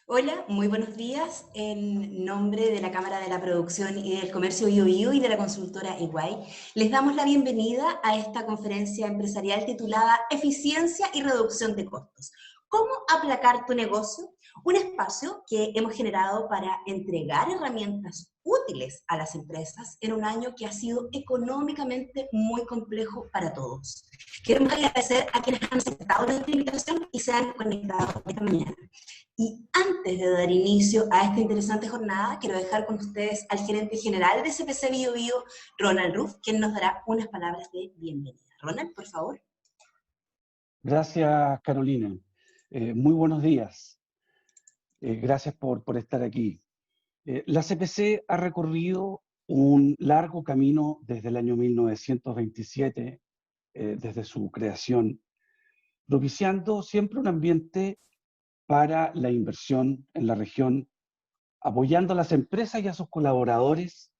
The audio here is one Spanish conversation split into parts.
Hola, muy buenos días. En nombre de la Cámara de la Producción y del Comercio Bio y de la consultora EY, les damos la bienvenida a esta conferencia empresarial titulada Eficiencia y Reducción de Costos. ¿Cómo aplacar tu negocio? Un espacio que hemos generado para entregar herramientas útiles a las empresas en un año que ha sido económicamente muy complejo para todos. Queremos agradecer a quienes han aceptado nuestra invitación y se han conectado esta mañana. Y antes de dar inicio a esta interesante jornada, quiero dejar con ustedes al gerente general de CPC Bio, Ronald Ruff, quien nos dará unas palabras de bienvenida. Ronald, por favor. Gracias, Carolina. Muy buenos días. Gracias por estar aquí. La CPC ha recorrido un largo camino desde el año 1927, desde su creación, propiciando siempre un ambiente para la inversión en la región, apoyando a las empresas y a sus colaboradores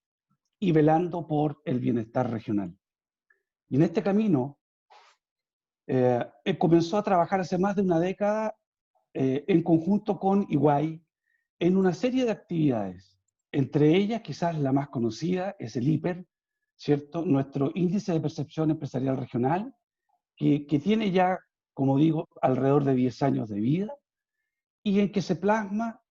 y velando por el bienestar regional. Y en este camino, comenzó a trabajar hace más de una década en conjunto con EY en una serie de actividades. Entre ellas, quizás la más conocida es el IPER, ¿cierto? Nuestro índice de percepción empresarial regional, que tiene ya, como digo, alrededor de 10 años de vida, y en que se plasma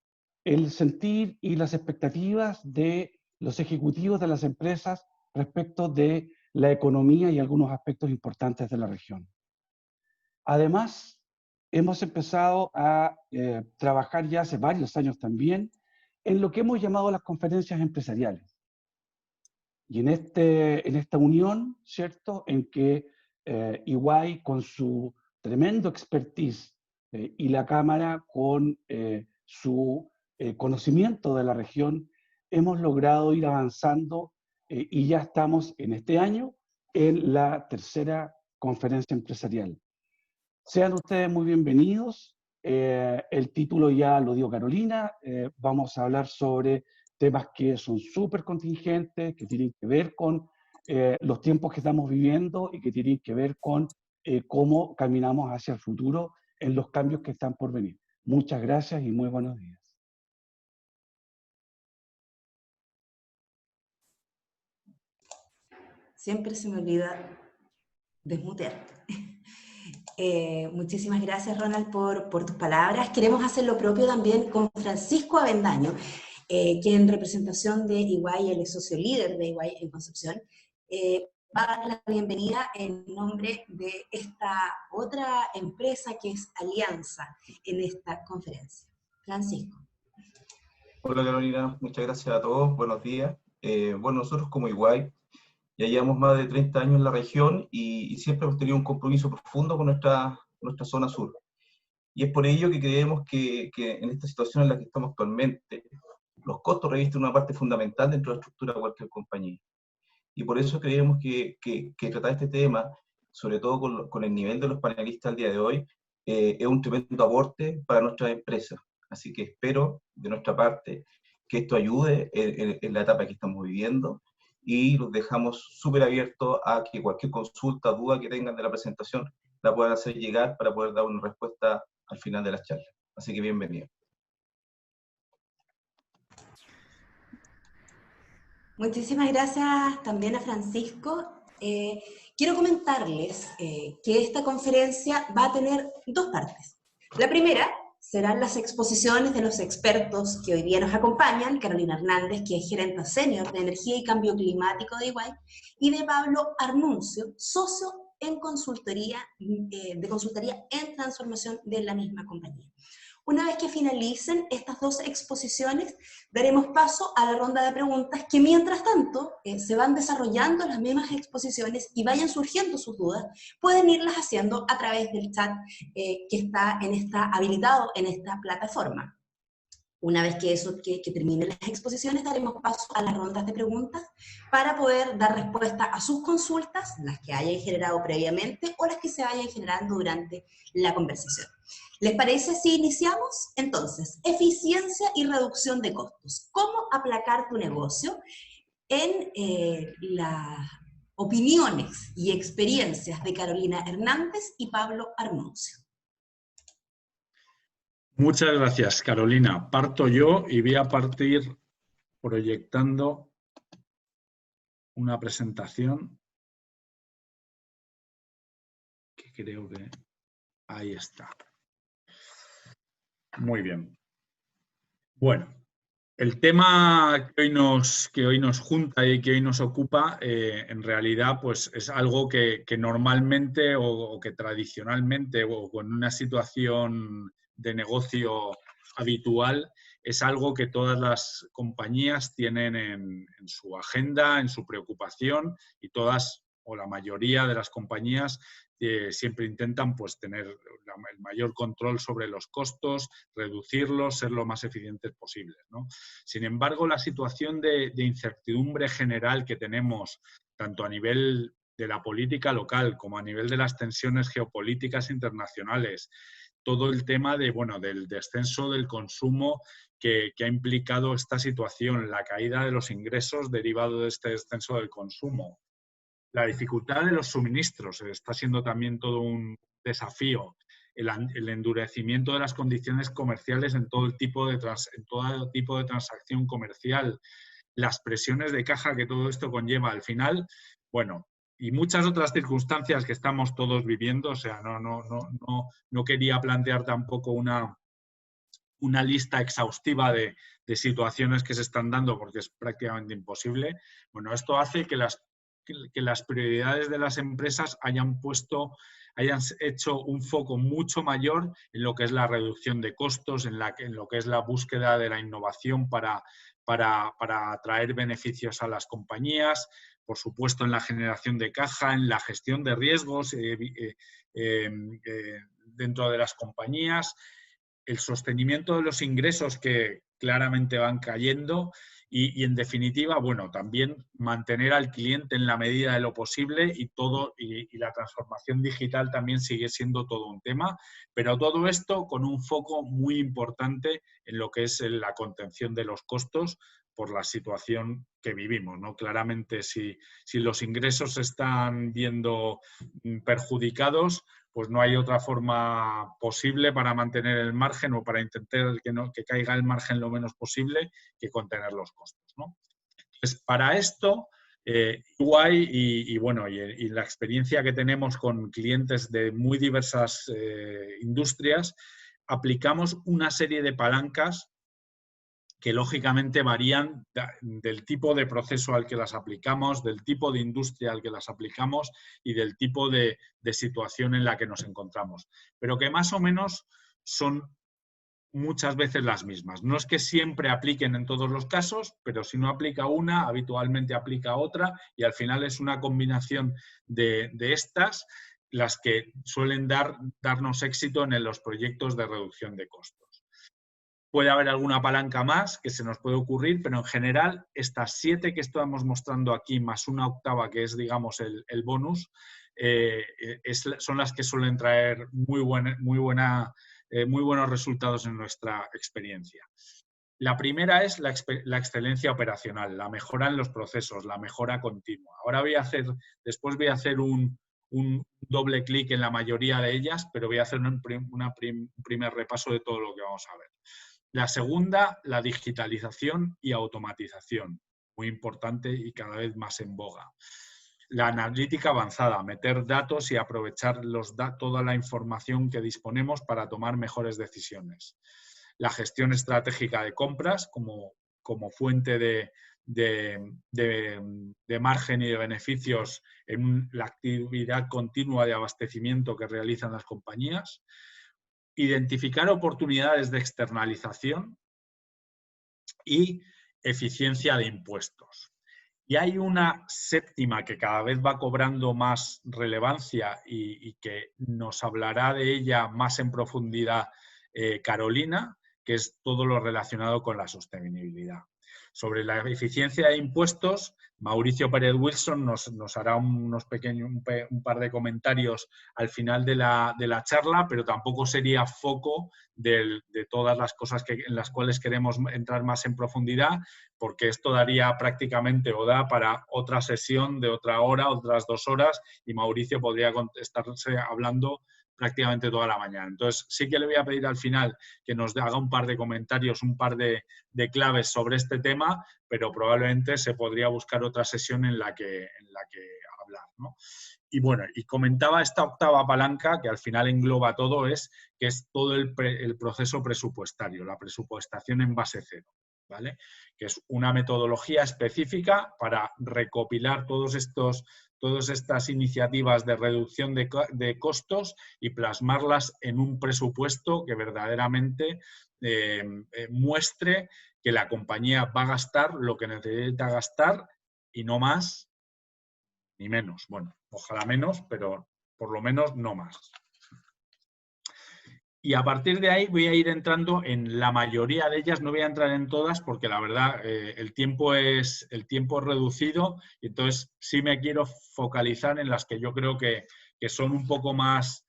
el sentir y las expectativas de los ejecutivos de las empresas respecto de la economía y algunos aspectos importantes de la región. Además, hemos empezado a trabajar ya hace varios años también en lo que hemos llamado las conferencias empresariales. Y en esta unión, ¿cierto?, en que EY con su tremendo expertise y la Cámara con su conocimiento de la región, hemos logrado ir avanzando y ya estamos en este año en la tercera conferencia empresarial. Sean ustedes muy bienvenidos. El título ya lo dio Carolina. Vamos a hablar sobre temas que son súper contingentes, que tienen que ver con los tiempos que estamos viviendo y que tienen que ver con cómo caminamos hacia el futuro en los cambios que están por venir. Muchas gracias y muy buenos días. Siempre se me olvida desmutear. Muchísimas gracias, Ronald, por tus palabras. Queremos hacer lo propio también con Francisco Avendaño, quien en representación de EY, él es socio líder de EY en Concepción, va a dar la bienvenida en nombre de esta otra empresa que es Alianza en esta conferencia. Francisco. Hola Carolina, muchas gracias a todos, buenos días. Bueno, nosotros como EY ya llevamos más de 30 años en la región y siempre hemos tenido un compromiso profundo con nuestra zona sur. Y es por ello que creemos que en esta situación en la que estamos actualmente, los costos revisten una parte fundamental dentro de la estructura de cualquier compañía. Y por eso creemos que tratar este tema, sobre todo con el nivel de los panelistas al día de hoy, es un tremendo aporte para nuestras empresas. Así que espero, de nuestra parte, que esto ayude en la etapa que estamos viviendo y los dejamos súper abiertos a que cualquier consulta, duda que tengan de la presentación, la puedan hacer llegar para poder dar una respuesta al final de las charlas. Así que bienvenido. Muchísimas gracias también a Francisco. Quiero comentarles que esta conferencia va a tener dos partes. La primera serán las exposiciones de los expertos que hoy día nos acompañan, Carolina Hernández, que es gerente senior de Energía y Cambio Climático de EY, y de Pablo Arnuncio, socio en consultoría, de consultoría en transformación de la misma compañía. Una vez que finalicen estas dos exposiciones, daremos paso a la ronda de preguntas que mientras tanto se van desarrollando las mismas exposiciones y vayan surgiendo sus dudas, pueden irlas haciendo a través del chat que está habilitado en esta plataforma. Una vez que terminen las exposiciones, daremos paso a las rondas de preguntas para poder dar respuesta a sus consultas, las que hayan generado previamente o las que se vayan generando durante la conversación. ¿Les parece si iniciamos? Entonces, eficiencia y reducción de costos. ¿Cómo aplacar tu negocio? En las opiniones y experiencias de Carolina Hernández y Pablo Arnuncio. Muchas gracias, Carolina. Parto yo y voy a partir proyectando una presentación que creo que ahí está. Muy bien. Bueno, el tema que hoy nos junta y que hoy nos ocupa, en realidad, pues es algo que normalmente o que tradicionalmente o con una situación de negocio habitual es algo que todas las compañías tienen en su agenda, en su preocupación, y todas o la mayoría de las compañías siempre intentan pues tener el mayor control sobre los costos, reducirlos, ser lo más eficientes posibles, ¿no? Sin embargo, la situación de incertidumbre general que tenemos, tanto a nivel de la política local como a nivel de las tensiones geopolíticas internacionales, todo el tema del descenso del consumo que ha implicado esta situación, la caída de los ingresos derivado de este descenso del consumo, la dificultad de los suministros, está siendo también todo un desafío, el endurecimiento de las condiciones comerciales en todo tipo de transacción comercial, las presiones de caja que todo esto conlleva al final, bueno, y muchas otras circunstancias que estamos todos viviendo. O sea, no quería plantear tampoco una lista exhaustiva de situaciones que se están dando porque es prácticamente imposible. Bueno, esto hace que las prioridades de las empresas hayan hecho un foco mucho mayor en lo que es la reducción de costos, en lo que es la búsqueda de la innovación para atraer beneficios a las compañías, por supuesto en la generación de caja, en la gestión de riesgos dentro de las compañías, el sostenimiento de los ingresos que claramente van cayendo y en definitiva, bueno, también mantener al cliente en la medida de lo posible y la transformación digital también sigue siendo todo un tema, pero todo esto con un foco muy importante en lo que es la contención de los costos por la situación que vivimos, ¿no? Claramente, si los ingresos se están viendo perjudicados, pues no hay otra forma posible para mantener el margen o para intentar que caiga el margen lo menos posible que contener los costos, ¿no? Entonces, para esto, EY y la experiencia que tenemos con clientes de muy diversas industrias, aplicamos una serie de palancas que lógicamente varían del tipo de proceso al que las aplicamos, del tipo de industria al que las aplicamos y del tipo de situación en la que nos encontramos, pero que más o menos son muchas veces las mismas. No es que siempre apliquen en todos los casos, pero si no aplica una, habitualmente aplica otra, y al final es una combinación de estas las que suelen darnos éxito en los proyectos de reducción de costos. Puede haber alguna palanca más que se nos puede ocurrir, pero en general estas 7 que estamos mostrando aquí, más una octava que es, digamos, el bonus, son las que suelen traer muy buenos resultados en nuestra experiencia. La primera es la excelencia operacional, la mejora en los procesos, la mejora continua. Después voy a hacer un doble clic en la mayoría de ellas, pero voy a hacer un primer repaso de todo lo que vamos a ver. La segunda, la digitalización y automatización, muy importante y cada vez más en boga. La analítica avanzada, meter datos y aprovechar toda la información que disponemos para tomar mejores decisiones. La gestión estratégica de compras como fuente de margen y de beneficios en la actividad continua de abastecimiento que realizan las compañías. Identificar oportunidades de externalización y eficiencia de impuestos. Y hay una séptima que cada vez va cobrando más relevancia y que nos hablará de ella más en profundidad Carolina, que es todo lo relacionado con la sostenibilidad. Sobre la eficiencia de impuestos, Mauricio Pérez Wilson nos hará un par de comentarios al final de la charla, pero tampoco sería foco de todas las cosas en las cuales queremos entrar más en profundidad, porque esto daría prácticamente o da para otra sesión de otra hora, otras 2 horas, y Mauricio podría estarse hablando prácticamente toda la mañana. Entonces, sí que le voy a pedir al final que nos haga un par de comentarios, un par de claves sobre este tema, pero probablemente se podría buscar otra sesión en la que hablar, ¿no? Y bueno, y comentaba esta octava palanca, que al final engloba todo, que es todo el proceso presupuestario, la presupuestación en base cero, ¿vale? Que es una metodología específica para recopilar todas estas iniciativas de reducción de costos y plasmarlas en un presupuesto que verdaderamente muestre que la compañía va a gastar lo que necesita gastar y no más ni menos. Bueno, ojalá menos, pero por lo menos no más. Y a partir de ahí voy a ir entrando en la mayoría de ellas, no voy a entrar en todas porque la verdad el tiempo es reducido y entonces sí me quiero focalizar en las que yo creo que son un poco más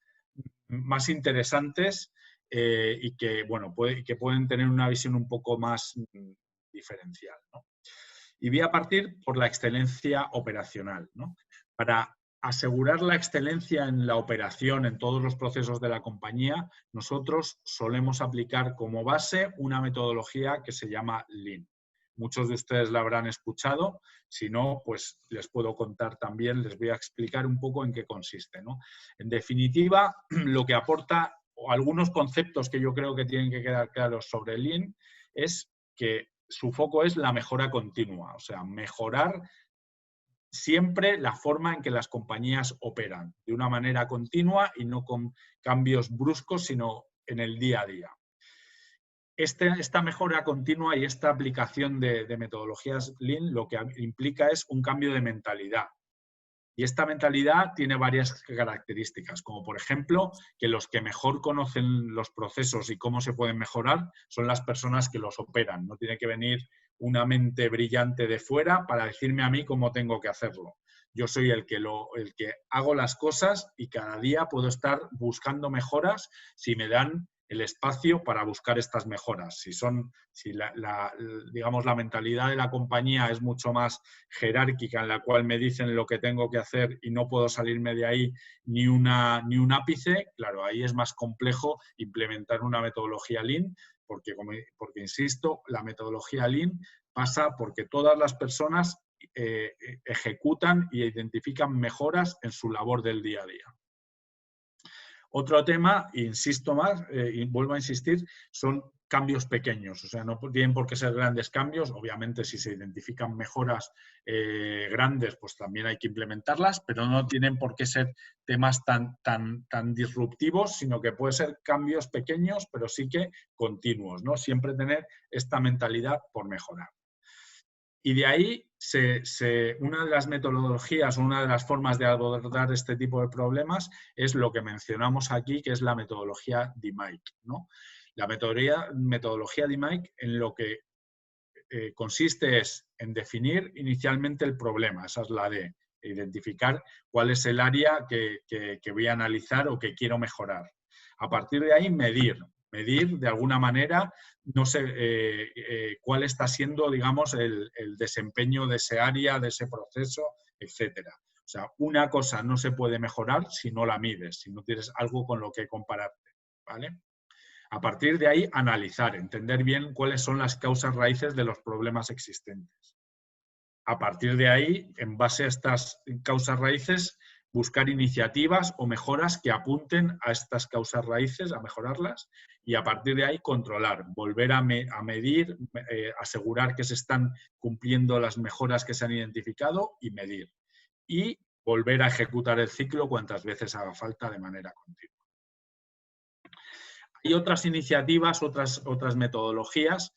interesantes y que, bueno, que pueden tener una visión un poco más diferencial, ¿no? Y voy a partir por la excelencia operacional, ¿no? Para asegurar la excelencia en la operación, en todos los procesos de la compañía, nosotros solemos aplicar como base una metodología que se llama Lean. Muchos de ustedes la habrán escuchado, si no, pues les puedo contar también, les voy a explicar un poco en qué consiste, ¿no? En definitiva, lo que aporta, o algunos conceptos que yo creo que tienen que quedar claros sobre Lean, es que su foco es la mejora continua, o sea, mejorar siempre la forma en que las compañías operan, de una manera continua y no con cambios bruscos, sino en el día a día. Esta mejora continua y esta aplicación de metodologías Lean lo que implica es un cambio de mentalidad. Y esta mentalidad tiene varias características, como por ejemplo que los que mejor conocen los procesos y cómo se pueden mejorar son las personas que los operan. No tiene que venir una mente brillante de fuera para decirme a mí cómo tengo que hacerlo. Yo soy el que hago las cosas y cada día puedo estar buscando mejoras si me dan el espacio para buscar estas mejoras. Digamos, la mentalidad de la compañía es mucho más jerárquica, en la cual me dicen lo que tengo que hacer y no puedo salirme de ahí ni un ápice, claro, ahí es más complejo implementar una metodología Lean, porque insisto, la metodología Lean pasa porque todas las personas ejecutan y identifican mejoras en su labor del día a día. Otro tema, insisto más, y vuelvo a insistir, son cambios pequeños, o sea, no tienen por qué ser grandes cambios, obviamente si se identifican mejoras grandes, pues también hay que implementarlas, pero no tienen por qué ser temas tan disruptivos, sino que pueden ser cambios pequeños, pero sí que continuos, ¿no? Siempre tener esta mentalidad por mejorar. Y de ahí, una de las metodologías, una de las formas de abordar este tipo de problemas es lo que mencionamos aquí, que es la metodología DMAIC, ¿no? La metodología DMAIC en lo que consiste es en definir inicialmente el problema, esa es la D, identificar cuál es el área que voy a analizar o que quiero mejorar. A partir de ahí, medir de alguna manera, no sé cuál está siendo, digamos, el desempeño de ese área, de ese proceso, etcétera. O sea, una cosa no se puede mejorar si no la mides, si no tienes algo con lo que compararte, ¿vale? A partir de ahí, analizar, entender bien cuáles son las causas raíces de los problemas existentes. A partir de ahí, en base a estas causas raíces, buscar iniciativas o mejoras que apunten a estas causas raíces, a mejorarlas, y a partir de ahí controlar, volver a medir, asegurar que se están cumpliendo las mejoras que se han identificado y medir. Y volver a ejecutar el ciclo cuantas veces haga falta de manera continua. Hay otras iniciativas, otras metodologías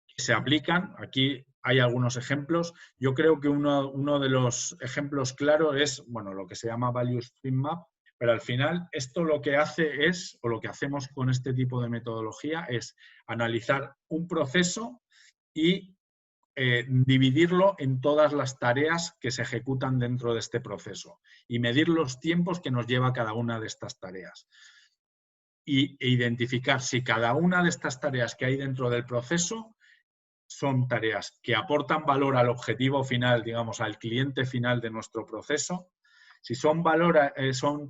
que se aplican. Aquí hay algunos ejemplos. Yo creo que uno de los ejemplos claros es, bueno, lo que se llama Value Stream Map, pero al final esto lo que hace es, o lo que hacemos con este tipo de metodología es analizar un proceso y dividirlo en todas las tareas que se ejecutan dentro de este proceso y medir los tiempos que nos lleva cada una de estas tareas. E identificar si cada una de estas tareas que hay dentro del proceso son tareas que aportan valor al objetivo final, digamos, al cliente final de nuestro proceso, Si son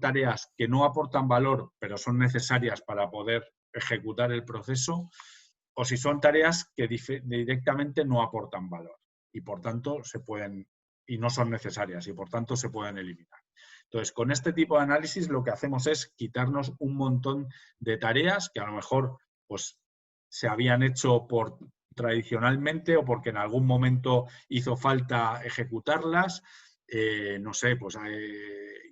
tareas que no aportan valor, pero son necesarias para poder ejecutar el proceso, o si son tareas que directamente no aportan valor y por tanto y no son necesarias y por tanto se pueden eliminar. Entonces, con este tipo de análisis lo que hacemos es quitarnos un montón de tareas que a lo mejor pues, se habían hecho tradicionalmente o porque en algún momento hizo falta ejecutarlas. No sé, pues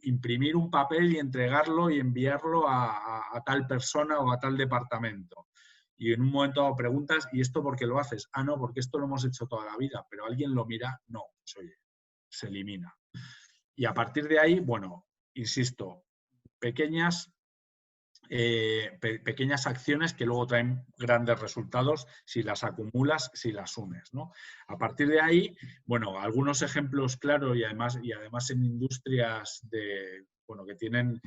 imprimir un papel y entregarlo y enviarlo a tal persona o a tal departamento. Y en un momento dado preguntas, ¿y esto por qué lo haces? Ah, no, porque esto lo hemos hecho toda la vida, pero alguien lo mira, no, pues oye, se elimina. Y a partir de ahí, bueno, insisto, pequeñas acciones que luego traen grandes resultados si las acumulas, si las unes, ¿no? A partir de ahí, bueno, algunos ejemplos claros y además en industrias que tienen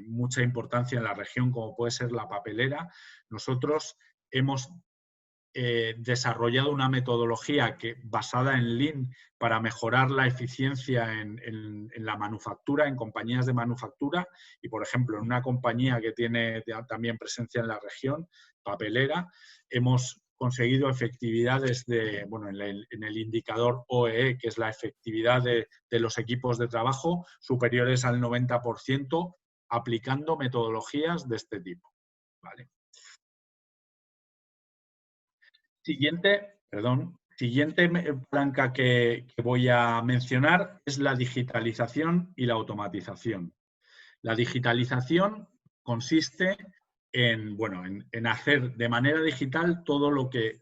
mucha importancia en la región, como puede ser la papelera, nosotros hemos desarrollado una metodología basada en Lean para mejorar la eficiencia en la manufactura, en compañías de manufactura y, por ejemplo, en una compañía que tiene también presencia en la región, papelera, hemos conseguido efectividades en el indicador OEE, que es la efectividad de los equipos de trabajo, superiores al 90%, aplicando metodologías de este tipo. ¿Vale? Siguiente palanca que voy a mencionar es la digitalización y la automatización. La digitalización consiste en hacer de manera digital todo lo que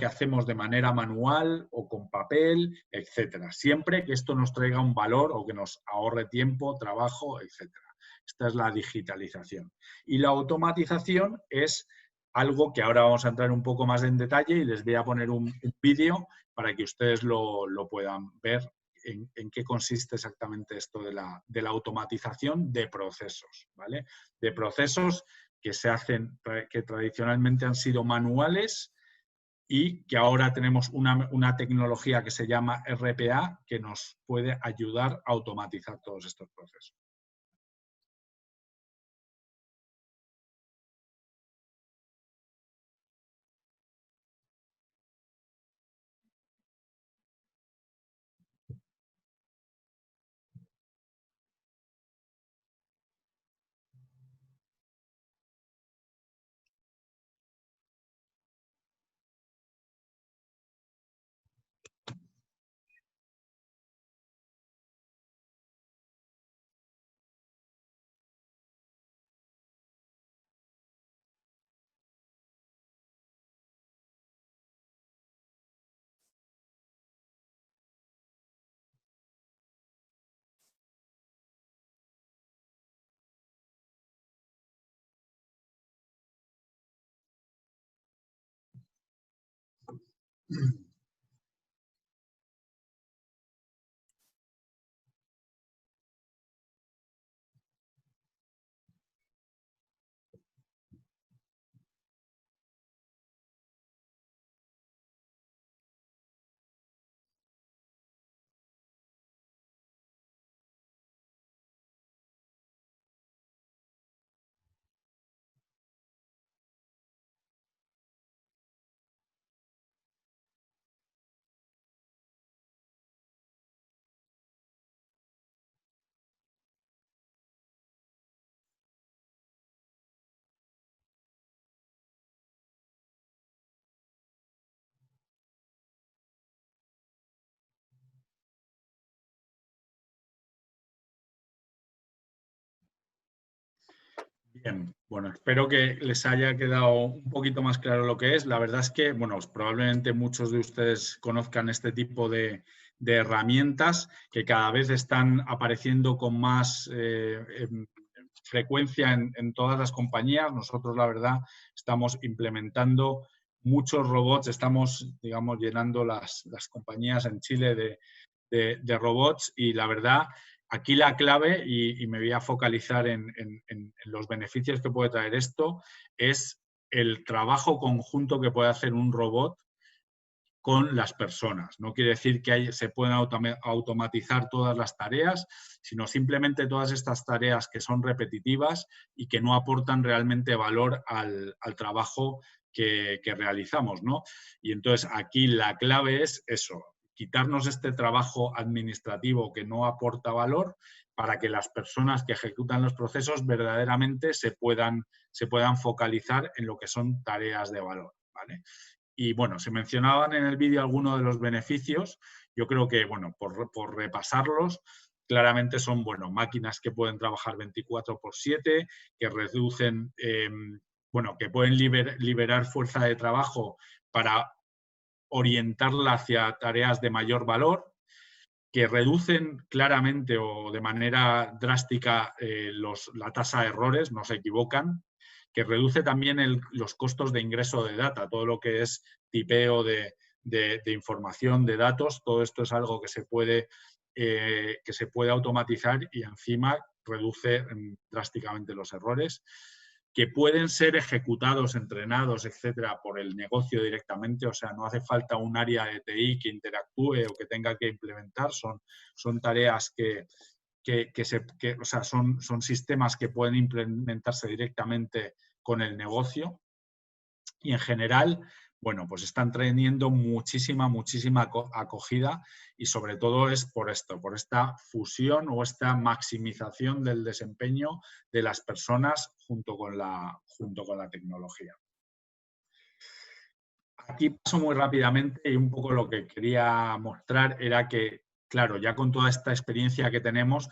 hacemos de manera manual o con papel, etcétera. Siempre que esto nos traiga un valor o que nos ahorre tiempo, trabajo, etcétera. Esta es la digitalización. Y la automatización es algo que ahora vamos a entrar un poco más en detalle y les voy a poner un vídeo para que ustedes lo puedan ver en qué consiste exactamente esto de la automatización de procesos, ¿vale? De procesos que tradicionalmente han sido manuales y que ahora tenemos una tecnología que se llama RPA que nos puede ayudar a automatizar todos estos procesos. Bien, bueno, espero que les haya quedado un poquito más claro lo que es. La verdad es que, bueno, probablemente muchos de ustedes conozcan este tipo de herramientas que cada vez están apareciendo con más frecuencia en todas las compañías. Nosotros, la verdad, estamos implementando muchos robots, estamos, digamos, llenando las compañías en Chile de robots y la verdad, aquí la clave, y me voy a focalizar en los beneficios que puede traer esto, es el trabajo conjunto que puede hacer un robot con las personas. No quiere decir que se puedan automatizar todas las tareas, sino simplemente todas estas tareas que son repetitivas y que no aportan realmente valor al trabajo que realizamos, ¿no? Y entonces aquí la clave es eso, quitarnos este trabajo administrativo que no aporta valor para que las personas que ejecutan los procesos verdaderamente se puedan focalizar en lo que son tareas de valor, ¿vale? Y bueno, se mencionaban en el vídeo algunos de los beneficios. Yo creo que, bueno, por repasarlos, claramente son, bueno, máquinas que pueden trabajar 24/7, que reducen, bueno, que pueden liberar fuerza de trabajo para orientarla hacia tareas de mayor valor, que reducen claramente o de manera drástica la tasa de errores, no se equivocan, que reduce también los costos de ingreso de data, todo lo que es tipeo de información, de datos, todo esto es algo que se puede automatizar y encima reduce drásticamente los errores, que pueden ser ejecutados, entrenados, etcétera, por el negocio directamente, o sea, no hace falta un área de TI que interactúe o que tenga que implementar, son tareas o sea, son sistemas que pueden implementarse directamente con el negocio y en general, bueno, pues están teniendo muchísima acogida y sobre todo es por esto, por esta fusión o esta maximización del desempeño de las personas junto con la tecnología. Aquí paso muy rápidamente y un poco lo que quería mostrar era que, claro, ya con toda esta experiencia que tenemos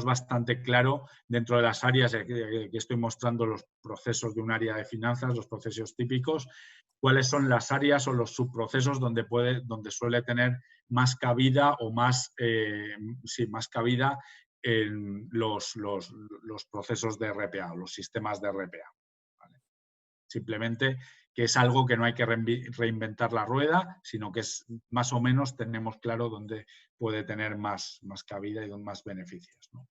bastante claro dentro de las áreas que estoy mostrando los procesos de un área de finanzas, los procesos típicos, cuáles son las áreas o los subprocesos donde suele tener más cabida o más cabida en los procesos de RPA o los sistemas de RPA. ¿Vale? Simplemente que es algo que no hay que reinventar la rueda, sino que es más o menos tenemos claro dónde puede tener más cabida y más beneficios, ¿no?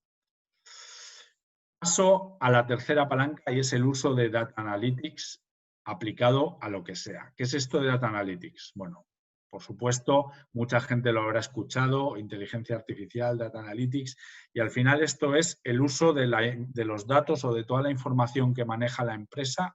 Paso a la tercera palanca y es el uso de Data Analytics aplicado a lo que sea. ¿Qué es esto de Data Analytics? Bueno, por supuesto, mucha gente lo habrá escuchado, inteligencia artificial, Data Analytics, y al final esto es el uso de los datos o de toda la información que maneja la empresa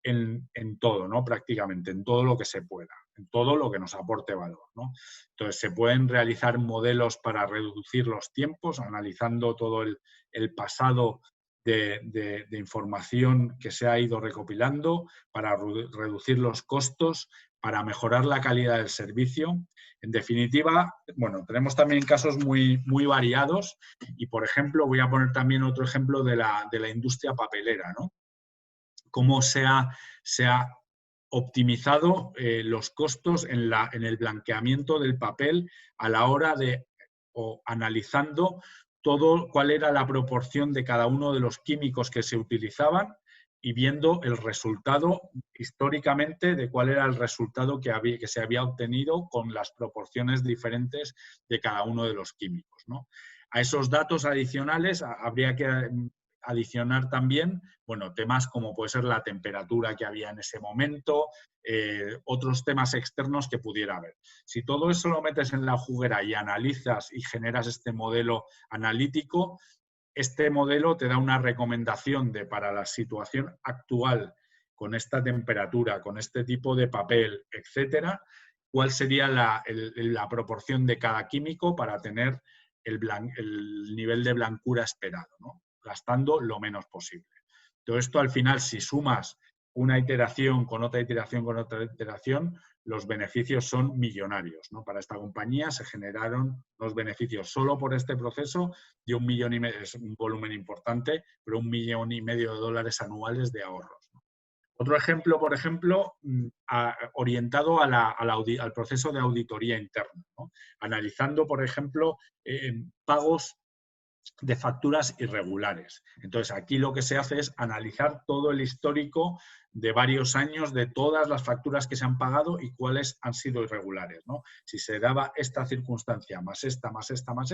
en todo, ¿no? Prácticamente, en todo lo que se pueda, en todo lo que nos aporte valor, ¿no? Entonces, se pueden realizar modelos para reducir los tiempos, analizando todo el pasado de información que se ha ido recopilando, para reducir los costos, para mejorar la calidad del servicio. En definitiva, bueno, tenemos también casos muy variados y, por ejemplo, voy a poner también otro ejemplo de la industria papelera, ¿no? Cómo se ha optimizado los costos en el blanqueamiento del papel a la hora analizando cuál era la proporción de cada uno de los químicos que se utilizaban y viendo el resultado históricamente de cuál era el resultado que se había obtenido con las proporciones diferentes de cada uno de los químicos, ¿no? A esos datos adicionales habría que adicionar también, bueno, temas como puede ser la temperatura que había en ese momento, otros temas externos que pudiera haber. Si todo eso lo metes en la juguera y analizas y generas este modelo analítico, este modelo te da una recomendación para la situación actual con esta temperatura, con este tipo de papel, etcétera, cuál sería la proporción de cada químico para tener el nivel de blancura esperado, ¿no? Gastando lo menos posible. Todo esto al final, si sumas una iteración con otra iteración con otra iteración, los beneficios son millonarios, ¿no? Para esta compañía se generaron los beneficios solo por este proceso de 1,5 millones, es un volumen importante, pero 1,5 millones de dólares anuales de ahorros, ¿no? Otro ejemplo, por ejemplo, orientado al proceso de auditoría interna, ¿no? Analizando, por ejemplo, pagos de facturas irregulares. Entonces, aquí lo que se hace es analizar todo el histórico de varios años de todas las facturas que se han pagado y cuáles han sido irregulares, ¿no? Si se daba esta circunstancia más esta, más esta, más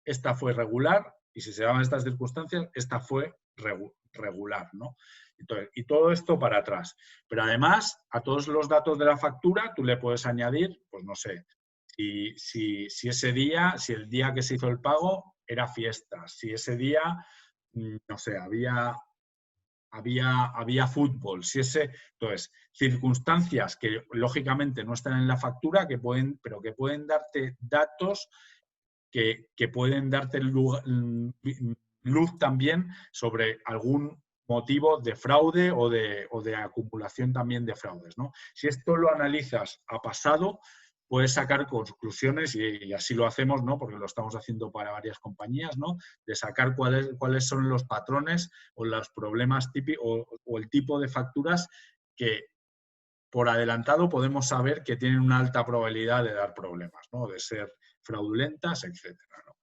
esta fue regular y si se daban estas circunstancias, esta fue regular, ¿no? Entonces, y todo esto para atrás. Pero además, a todos los datos de la factura, tú le puedes añadir, pues no sé, si ese día, si el día que se hizo el pago era fiesta, si ese día, no sé, había fútbol, entonces, circunstancias que lógicamente no están en la factura, pero que pueden darte datos que pueden darte luz también sobre algún motivo de fraude o de acumulación también de fraudes, ¿no? Si esto lo analizas a pasado, puedes sacar conclusiones, y así lo hacemos, ¿no? Porque lo estamos haciendo para varias compañías, ¿no? De sacar cuáles son los patrones o los problemas típicos o el tipo de facturas que por adelantado podemos saber que tienen una alta probabilidad de dar problemas, ¿no? De ser fraudulentas, etcétera, ¿no?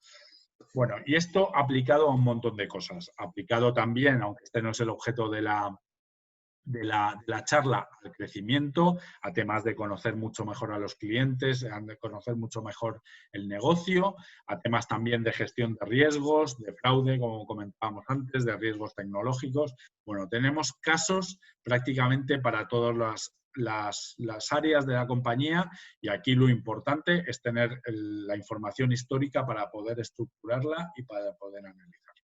Bueno, y esto aplicado a un montón de cosas. Aplicado también, aunque este no es el objeto de la charla, al crecimiento, a temas de conocer mucho mejor a los clientes, de conocer mucho mejor el negocio, a temas también de gestión de riesgos, de fraude, como comentábamos antes, de riesgos tecnológicos. Bueno, tenemos casos prácticamente para todas las áreas de la compañía, y aquí lo importante es tener la información histórica para poder estructurarla y para poder analizarla.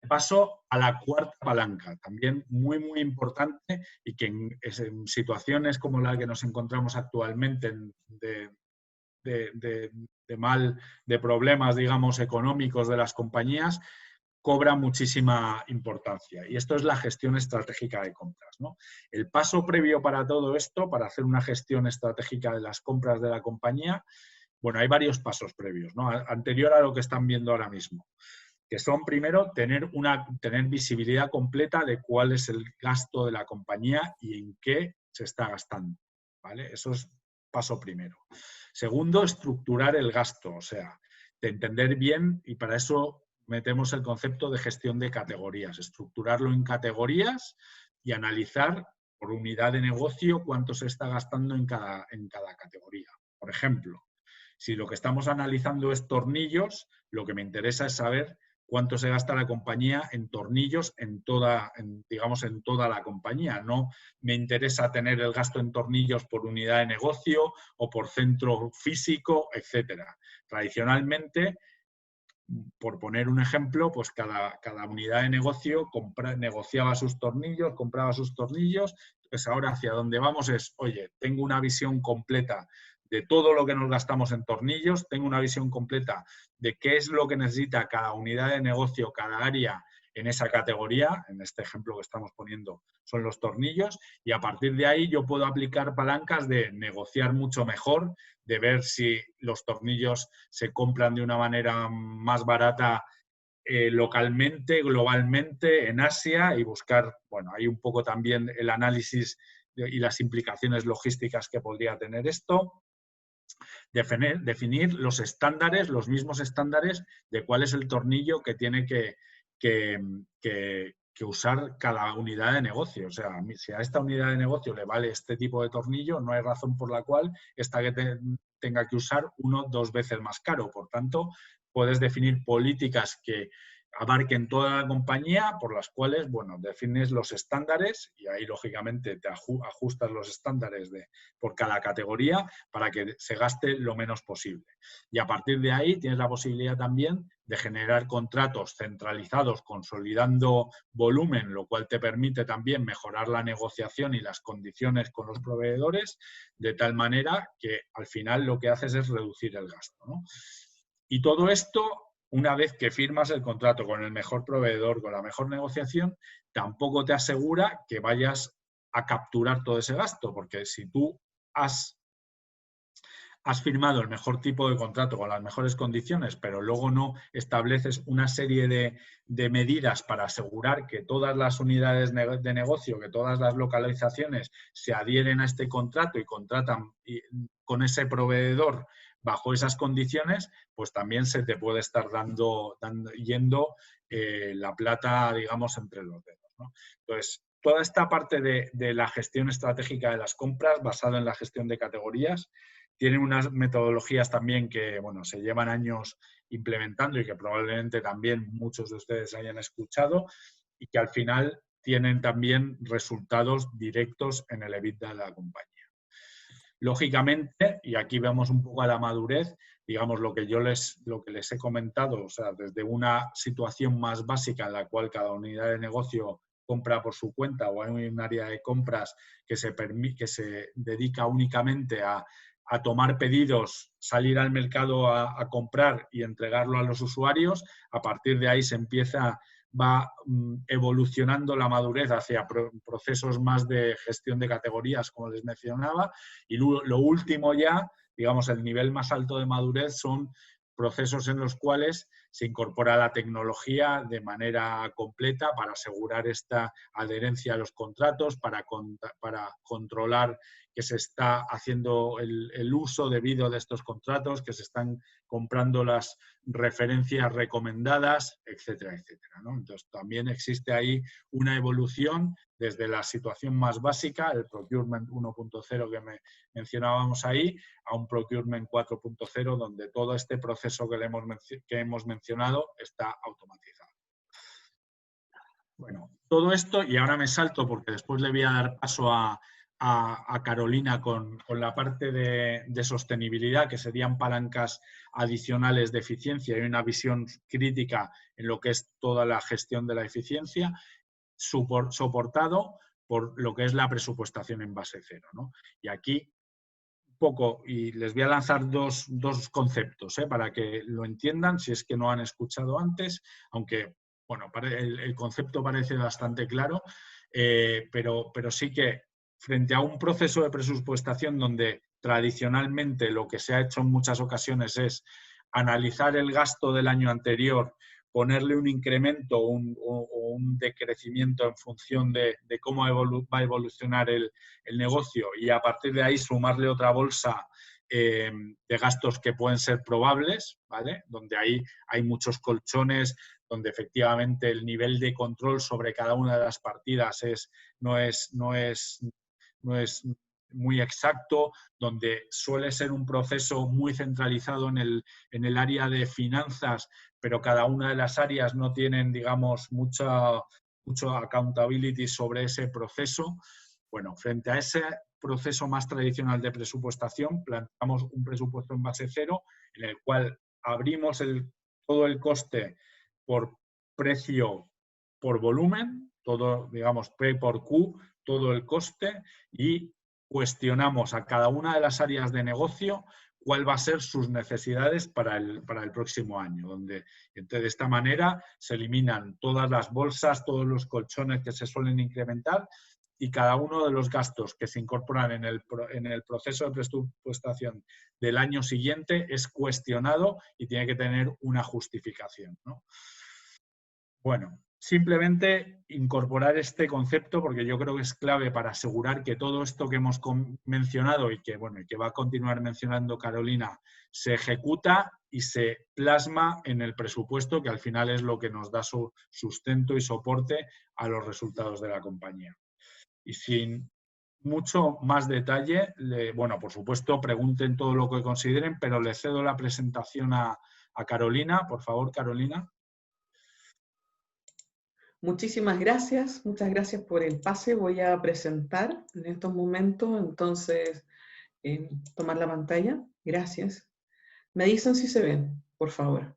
Paso a la cuarta palanca, también muy, muy importante, y que en situaciones como la que nos encontramos actualmente de problemas, digamos, económicos de las compañías, cobra muchísima importancia. Y esto es la gestión estratégica de compras, ¿no? El paso previo para todo esto, para hacer una gestión estratégica de las compras de la compañía, bueno, hay varios pasos previos, ¿no? Anterior a lo que están viendo ahora mismo, que son, primero, tener visibilidad completa de cuál es el gasto de la compañía y en qué se está gastando, ¿vale? Eso es paso primero. Segundo, estructurar el gasto, o sea, de entender bien, y para eso metemos el concepto de gestión de categorías, estructurarlo en categorías y analizar por unidad de negocio cuánto se está gastando en cada categoría. Por ejemplo, si lo que estamos analizando es tornillos, lo que me interesa es saber cuánto se gasta la compañía en tornillos digamos, en toda la compañía. No me interesa tener el gasto en tornillos por unidad de negocio o por centro físico, etcétera. Tradicionalmente, por poner un ejemplo, pues cada unidad de negocio negociaba sus tornillos, compraba sus tornillos. Pues ahora hacia donde vamos es, oye, tengo una visión completa de todo lo que nos gastamos en tornillos, tengo una visión completa de qué es lo que necesita cada unidad de negocio, cada área en esa categoría. En este ejemplo que estamos poniendo son los tornillos, y a partir de ahí yo puedo aplicar palancas de negociar mucho mejor, de ver si los tornillos se compran de una manera más barata localmente, globalmente, en Asia, y buscar, bueno, hay un poco también el análisis y las implicaciones logísticas que podría tener esto. Definir los estándares, los mismos estándares de cuál es el tornillo que tiene que usar cada unidad de negocio. O sea, si a esta unidad de negocio le vale este tipo de tornillo, no hay razón por la cual esta tenga que usar 1 o 2 veces más caro. Por tanto, puedes definir políticas que abarquen toda la compañía, por las cuales, bueno, defines los estándares, y ahí lógicamente te ajustas los estándares por cada categoría para que se gaste lo menos posible. Y a partir de ahí tienes la posibilidad también de generar contratos centralizados consolidando volumen, lo cual te permite también mejorar la negociación y las condiciones con los proveedores, de tal manera que al final lo que haces es reducir el gasto, ¿no? Y todo esto, una vez que firmas el contrato con el mejor proveedor, con la mejor negociación, tampoco te asegura que vayas a capturar todo ese gasto, porque si tú has firmado el mejor tipo de contrato con las mejores condiciones, pero luego no estableces una serie de medidas para asegurar que todas las unidades de negocio, que todas las localizaciones se adhieren a este contrato y contratan con ese proveedor bajo esas condiciones, pues también se te puede estar yendo la plata, digamos, entre los dedos, ¿no? Entonces, toda esta parte de la gestión estratégica de las compras, basada en la gestión de categorías, tienen unas metodologías también que, bueno, se llevan años implementando y que probablemente también muchos de ustedes hayan escuchado y que al final tienen también resultados directos en el EBITDA de la compañía. Lógicamente, y aquí vemos un poco a la madurez, digamos, lo que les he comentado, o sea, desde una situación más básica en la cual cada unidad de negocio compra por su cuenta o hay un área de compras que se dedica únicamente a tomar pedidos, salir al mercado a comprar y entregarlo a los usuarios, a partir de ahí va evolucionando la madurez hacia procesos más de gestión de categorías, como les mencionaba, y lo último ya, digamos, el nivel más alto de madurez son procesos en los cuales se incorpora la tecnología de manera completa para asegurar esta adherencia a los contratos, para controlar que se está haciendo el uso debido de estos contratos, que se están comprando las referencias recomendadas, etcétera, etcétera, ¿no? Entonces, también existe ahí una evolución desde la situación más básica, el Procurement 1.0 que mencionábamos ahí, a un Procurement 4.0, donde todo este proceso que hemos mencionado está automatizado. Bueno, todo esto, y ahora me salto porque después le voy a dar paso a Carolina con la parte de sostenibilidad, que serían palancas adicionales de eficiencia y una visión crítica en lo que es toda la gestión de la eficiencia, soportado por lo que es la presupuestación en base cero, ¿no? Y aquí poco, y les voy a lanzar dos conceptos para que lo entiendan, si es que no han escuchado antes, aunque bueno, el concepto parece bastante claro, pero sí que frente a un proceso de presupuestación donde tradicionalmente lo que se ha hecho en muchas ocasiones es analizar el gasto del año anterior, ponerle un incremento o un decrecimiento en función de cómo va a evolucionar el negocio y a partir de ahí sumarle otra bolsa de gastos que pueden ser probables, ¿vale? Donde ahí hay muchos colchones, donde efectivamente el nivel de control sobre cada una de las partidas no es muy exacto, donde suele ser un proceso muy centralizado en el área de finanzas, pero cada una de las áreas no tienen, digamos, mucho accountability sobre ese proceso. Bueno, frente a ese proceso más tradicional de presupuestación, planteamos un presupuesto en base cero, en el cual abrimos todo el coste por precio por volumen, todo, digamos, P por Q, todo el coste, y cuestionamos a cada una de las áreas de negocio cuál va a ser sus necesidades para el próximo año. Entonces, de esta manera se eliminan todas las bolsas, todos los colchones que se suelen incrementar y cada uno de los gastos que se incorporan en el proceso de presupuestación del año siguiente es cuestionado y tiene que tener una justificación, ¿no? Bueno, simplemente incorporar este concepto porque yo creo que es clave para asegurar que todo esto que hemos mencionado y que va a continuar mencionando Carolina se ejecuta y se plasma en el presupuesto, que al final es lo que nos da su sustento y soporte a los resultados de la compañía. Y sin mucho más detalle, por supuesto, pregunten todo lo que consideren, pero le cedo la presentación a Carolina. Por favor, Carolina. Muchísimas gracias, muchas gracias por el pase. Voy a presentar en estos momentos, entonces, tomar la pantalla. Gracias. Me dicen si se ven, por favor.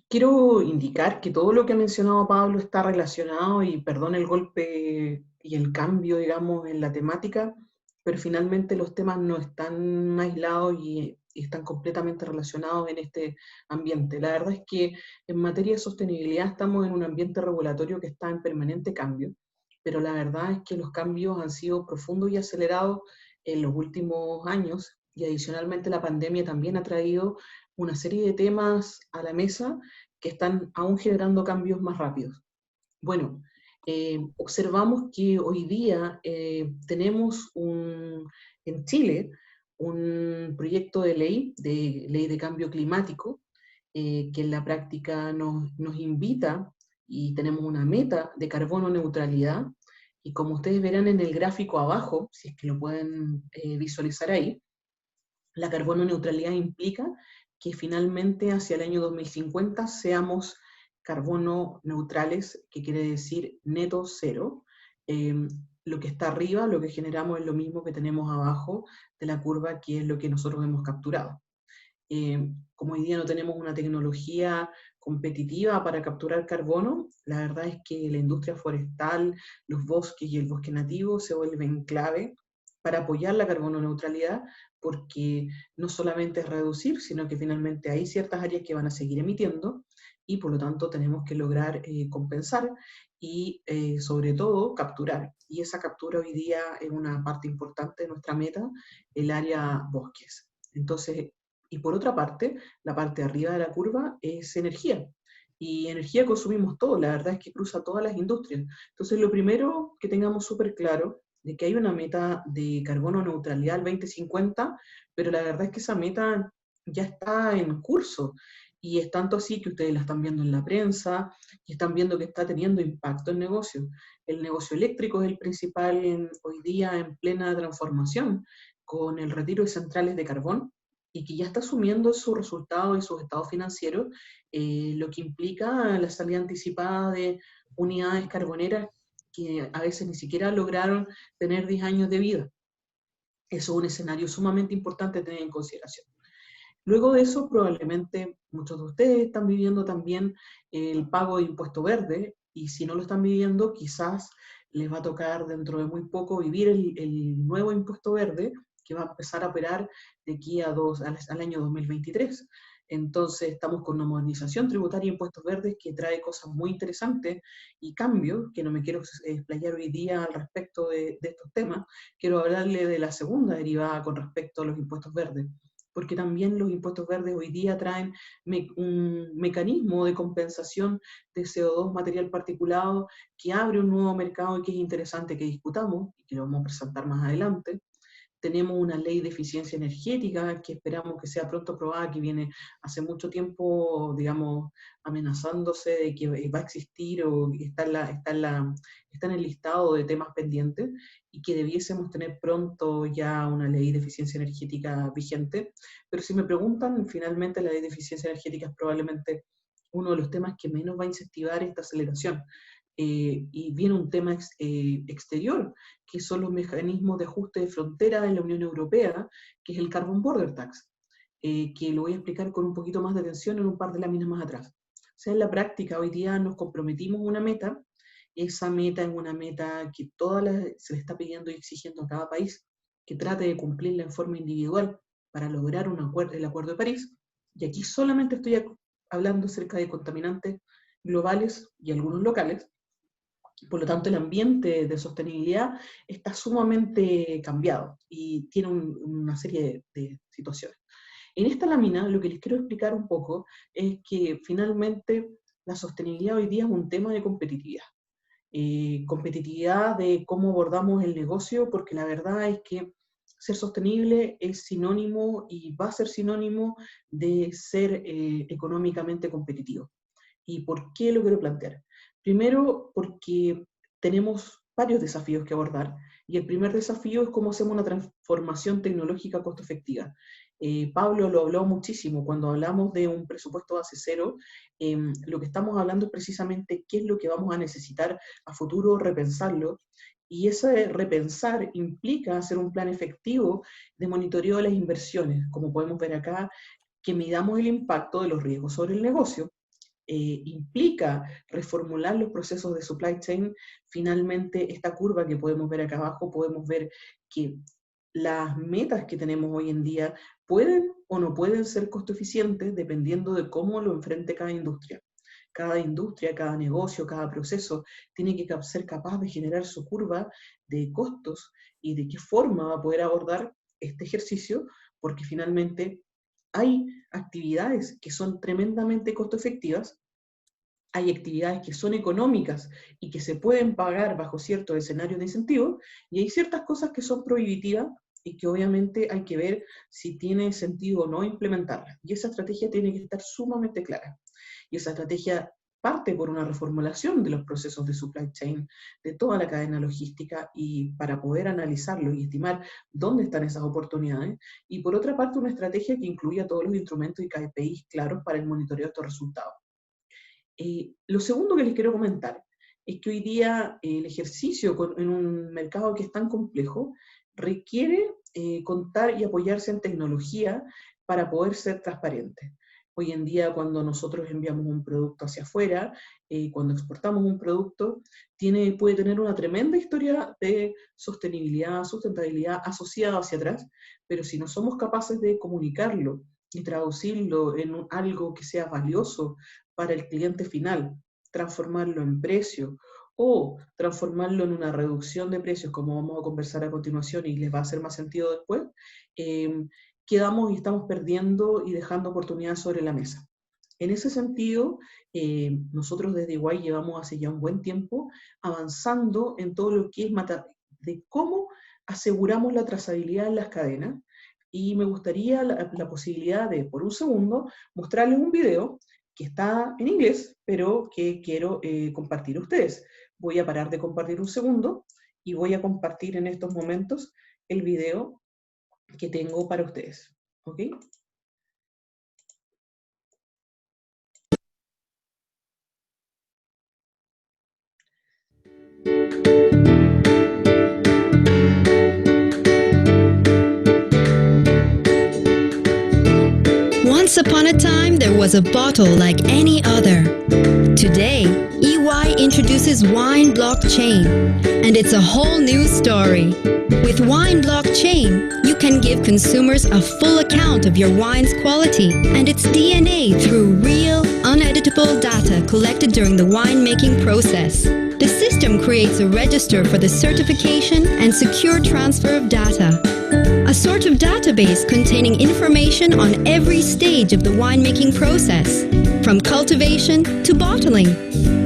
Quiero indicar que todo lo que ha mencionado Pablo está relacionado, y perdón el golpe y el cambio, digamos, en la temática, pero finalmente los temas no están aislados y están completamente relacionados en este ambiente. La verdad es que en materia de sostenibilidad estamos en un ambiente regulatorio que está en permanente cambio, pero la verdad es que los cambios han sido profundos y acelerados en los últimos años, y adicionalmente la pandemia también ha traído una serie de temas a la mesa que están aún generando cambios más rápidos. Bueno, observamos que hoy día tenemos en Chile un proyecto de ley de cambio climático que en la práctica nos invita, y tenemos una meta de carbono neutralidad, Y como ustedes verán en el gráfico abajo, si es que lo pueden visualizar ahí, la carbono neutralidad implica que finalmente hacia el año 2050 seamos carbono neutrales, que quiere decir neto cero. Lo que está arriba, lo que generamos es lo mismo que tenemos abajo de la curva, que es lo que nosotros hemos capturado. Como hoy día no tenemos una tecnología competitiva para capturar carbono, la verdad es que la industria forestal, los bosques y el bosque nativo se vuelven clave para apoyar la carbono neutralidad, porque no solamente es reducir, sino que finalmente hay ciertas áreas que van a seguir emitiendo, y por lo tanto tenemos que lograr compensar y sobre todo capturar. Y esa captura hoy día es una parte importante de nuestra meta, el área bosques. Entonces, y por otra parte, la parte de arriba de la curva es energía. Y energía consumimos todo, la verdad es que cruza todas las industrias. Entonces, lo primero que tengamos súper claro de que hay una meta de carbono neutralidad al 2050, pero la verdad es que esa meta ya está en curso. Y es tanto así que ustedes la están viendo en la prensa y están viendo que está teniendo impacto en negocio. El negocio eléctrico es el principal hoy día en plena transformación, con el retiro de centrales de carbón, y que ya está asumiendo sus resultados y sus estados financieros, lo que implica la salida anticipada de unidades carboneras que a veces ni siquiera lograron tener 10 años de vida. Eso es un escenario sumamente importante a tener en consideración. Luego de eso, probablemente muchos de ustedes están viviendo también el pago de impuesto verde, y si no lo están viviendo, quizás les va a tocar dentro de muy poco vivir el nuevo impuesto verde, que va a empezar a operar de aquí al año 2023. Entonces estamos con una modernización tributaria de impuestos verdes que trae cosas muy interesantes y cambios, que no me quiero explayar hoy día al respecto de estos temas. Quiero hablarle de la segunda derivada con respecto a los impuestos verdes, porque también los impuestos verdes hoy día traen un mecanismo de compensación de CO2, material particulado, que abre un nuevo mercado y que es interesante que discutamos, y que lo vamos a presentar más adelante. Tenemos una ley de eficiencia energética que esperamos que sea pronto aprobada, que viene hace mucho tiempo, digamos, amenazándose de que va a existir o está en el listado de temas pendientes, y que debiésemos tener pronto ya una ley de eficiencia energética vigente. Pero si me preguntan, finalmente la ley de eficiencia energética es probablemente uno de los temas que menos va a incentivar esta aceleración. Y viene un tema exterior, que son los mecanismos de ajuste de frontera en la Unión Europea, que es el Carbon Border Tax, que lo voy a explicar con un poquito más de atención en un par de láminas más atrás. O sea, en la práctica, hoy día nos comprometimos una meta. Esa meta es una meta que se le está pidiendo y exigiendo a cada país que trate de cumplirla en forma individual para lograr el Acuerdo de París. Y aquí solamente estoy hablando acerca de contaminantes globales y algunos locales. Por lo tanto, el ambiente de sostenibilidad está sumamente cambiado y tiene una serie de situaciones. En esta lámina, lo que les quiero explicar un poco es que finalmente la sostenibilidad hoy día es un tema de competitividad. Competitividad de cómo abordamos el negocio, porque la verdad es que ser sostenible es sinónimo y va a ser sinónimo de ser económicamente competitivo. ¿Y por qué lo quiero plantear? Primero, porque tenemos varios desafíos que abordar, y el primer desafío es cómo hacemos una transformación tecnológica costo efectiva. Pablo lo habló muchísimo cuando hablamos de un presupuesto base cero. Lo que estamos hablando es precisamente qué es lo que vamos a necesitar a futuro, repensarlo, y ese repensar implica hacer un plan efectivo de monitoreo de las inversiones, como podemos ver acá, que midamos el impacto de los riesgos sobre el negocio. Implica reformular los procesos de supply chain. Finalmente, esta curva que podemos ver acá abajo, podemos ver que las metas que tenemos hoy en día pueden o no pueden ser costo eficientes dependiendo de cómo lo enfrente cada industria. Cada industria, cada negocio, cada proceso tiene que ser capaz de generar su curva de costos y de qué forma va a poder abordar este ejercicio, porque finalmente hay actividades que son tremendamente costo efectivas, hay actividades que son económicas y que se pueden pagar bajo ciertos escenarios de incentivo, y hay ciertas cosas que son prohibitivas y que obviamente hay que ver si tiene sentido o no implementarlas. Y esa estrategia tiene que estar sumamente clara. Y esa estrategia parte por una reformulación de los procesos de supply chain, de toda la cadena logística, y para poder analizarlo y estimar dónde están esas oportunidades, y por otra parte una estrategia que incluya todos los instrumentos y KPIs claros para el monitoreo de estos resultados. Lo segundo que les quiero comentar es que hoy día el ejercicio en un mercado que es tan complejo requiere contar y apoyarse en tecnología para poder ser transparente. Hoy en día, cuando nosotros enviamos un producto hacia afuera, cuando exportamos un producto, puede tener una tremenda historia de sostenibilidad, sustentabilidad asociada hacia atrás, pero si no somos capaces de comunicarlo y traducirlo en algo que sea valioso para el cliente final, transformarlo en precio o transformarlo en una reducción de precios, como vamos a conversar a continuación y les va a hacer más sentido después, quedamos y estamos perdiendo y dejando oportunidades sobre la mesa. En ese sentido, nosotros desde EY llevamos hace ya un buen tiempo avanzando en todo lo que es de cómo aseguramos la trazabilidad en las cadenas, y me gustaría la posibilidad de, por un segundo, mostrarles un video que está en inglés, pero que quiero compartir a ustedes. Voy a parar de compartir un segundo y voy a compartir en estos momentos el video que tengo para ustedes. ¿Ok? Once upon a time, there was a bottle like any other. Today, EY introduces Wine Blockchain, and it's a whole new story. With Wine Blockchain, you can give consumers a full account of your wine's quality and its DNA through real, uneditable data collected during the winemaking process. The system creates a register for the certification and secure transfer of data. A sort of database containing information on every stage of the winemaking process, from cultivation to bottling.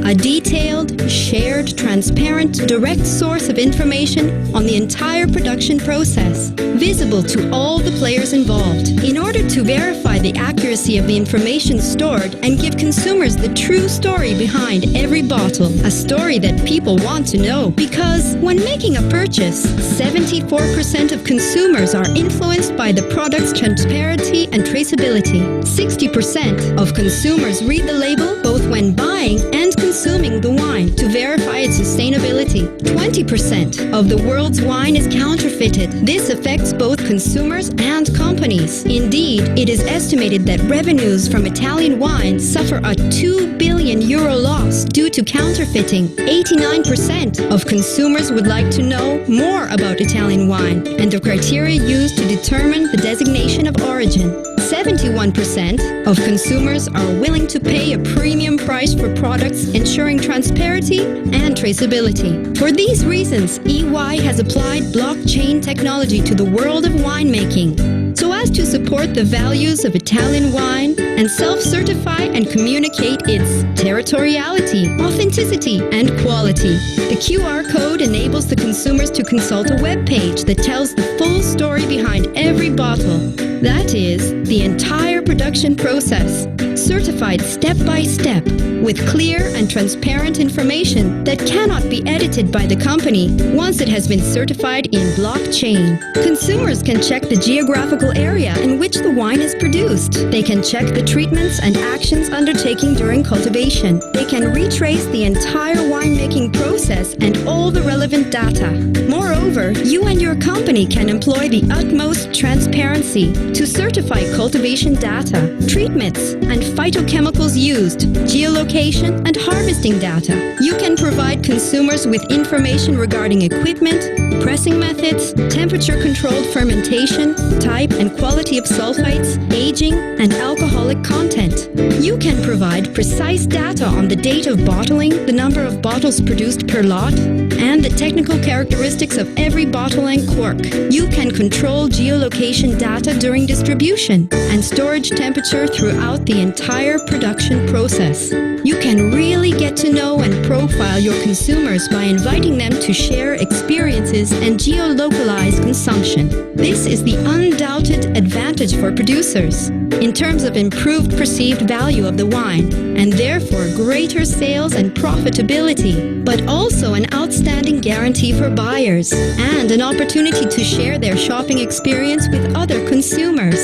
A detailed, shared, transparent, direct source of information on the entire production process, visible to all the players involved. In order to verify the accuracy of the information stored and give consumers the true story behind every bottle, a story that people want to know. Because when making a purchase, 74% of consumers are influenced by the product's transparency and traceability. 60% of consumers read the label both when buying and consuming the wine to verify its sustainability. 20% of the world's wine is counterfeited. This affects both consumers and companies. Indeed, it is estimated that revenues from Italian wine suffer a €2 billion loss due to counterfeiting. 89% of consumers would like to know more about Italian wine and the criteria used to determine the designation of origin. 71% of consumers are willing to pay a premium price for products ensuring transparency and traceability. For these reasons, EY has applied blockchain technology to the world of winemaking so as to support the values of Italian wine and self-certify and communicate its territoriality, authenticity, and quality. The QR code enables the consumers to consult a web page that tells the full story behind every bottle. That is, the entire production process, certified step by step, with clear and transparent information that cannot be edited by the company once it has been certified in blockchain. Consumers can check the geographical area in which the wine is produced. They can check the treatments and actions undertaken during cultivation. They can retrace the entire winemaking process and all the relevant data. Moreover, you and your company can employ the utmost transparency to certify cultivation data, treatments, and phytochemicals used, geolocation, and harvesting data. You can provide consumers with information regarding equipment, pressing methods, temperature-controlled fermentation, type and quality of sulfites, aging, and alcoholic content. You can provide precise data on the date of bottling, the number of bottles produced per lot, and the technical characteristics of every bottle and cork. You can control geolocation data during distribution and storage temperature throughout the entire production process. You can really get to know and profile your consumers by inviting them to share experiences and geo-localize consumption. This is the undoubted advantage for producers in terms of improved perceived value of the wine and therefore greater sales and profitability, but also an outstanding guarantee for buyers and an opportunity to share their shopping experience with other consumers.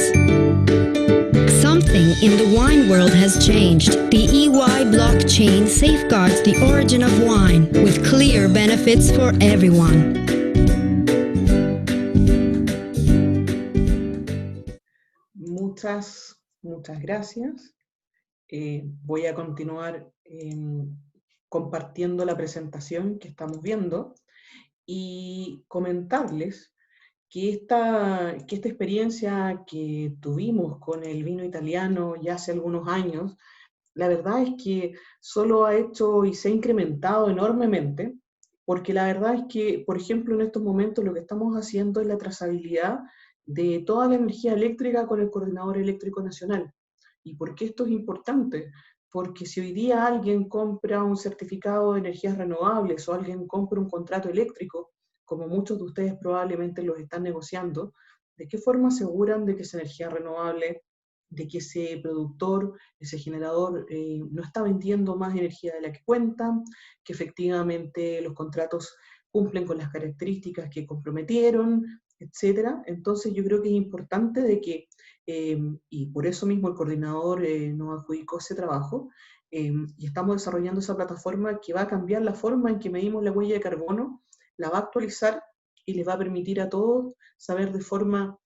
Something in the wine world has changed. The EY blockchain safeguards the origin of wine with clear benefits for everyone. Muchas gracias. Voy a continuar compartiendo la presentación que estamos viendo y comentarles que esta experiencia que tuvimos con el vino italiano ya hace algunos años, la verdad es que solo ha hecho y se ha incrementado enormemente, porque la verdad es que, por ejemplo, en estos momentos lo que estamos haciendo es la trazabilidad de toda la energía eléctrica con el Coordinador Eléctrico Nacional. ¿Y por qué esto es importante? Porque si hoy día alguien compra un certificado de energías renovables o alguien compra un contrato eléctrico, como muchos de ustedes probablemente los están negociando, ¿de qué forma aseguran de que esa energía renovable, de que ese productor, ese generador no está vendiendo más energía de la que cuentan, que efectivamente los contratos cumplen con las características que comprometieron, etcétera? Entonces yo creo que es importante de que, y por eso mismo el coordinador nos adjudicó ese trabajo, y estamos desarrollando esa plataforma que va a cambiar la forma en que medimos la huella de carbono, la va a actualizar y les va a permitir a todos saber de forma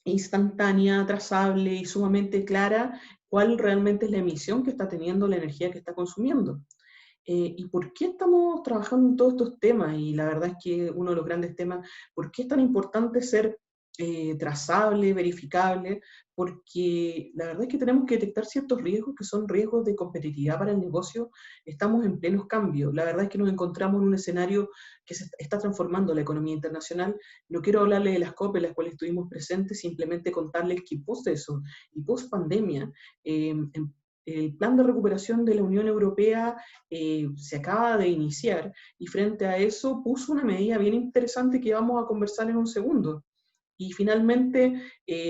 instantánea, trazable y sumamente clara cuál realmente es la emisión que está teniendo la energía que está consumiendo. ¿Y por qué estamos trabajando en todos estos temas? Y la verdad es que uno de los grandes temas, ¿por qué es tan importante ser trazable, verificable? Porque la verdad es que tenemos que detectar ciertos riesgos que son riesgos de competitividad para el negocio. Estamos en plenos cambios. La verdad es que nos encontramos en un escenario que se está transformando la economía internacional. No quiero hablarles de las COP en las cuales estuvimos presentes, simplemente contarles que post eso y post pandemia, el plan de recuperación de la Unión Europea se acaba de iniciar y frente a eso puso una medida bien interesante que vamos a conversar en un segundo. Y finalmente,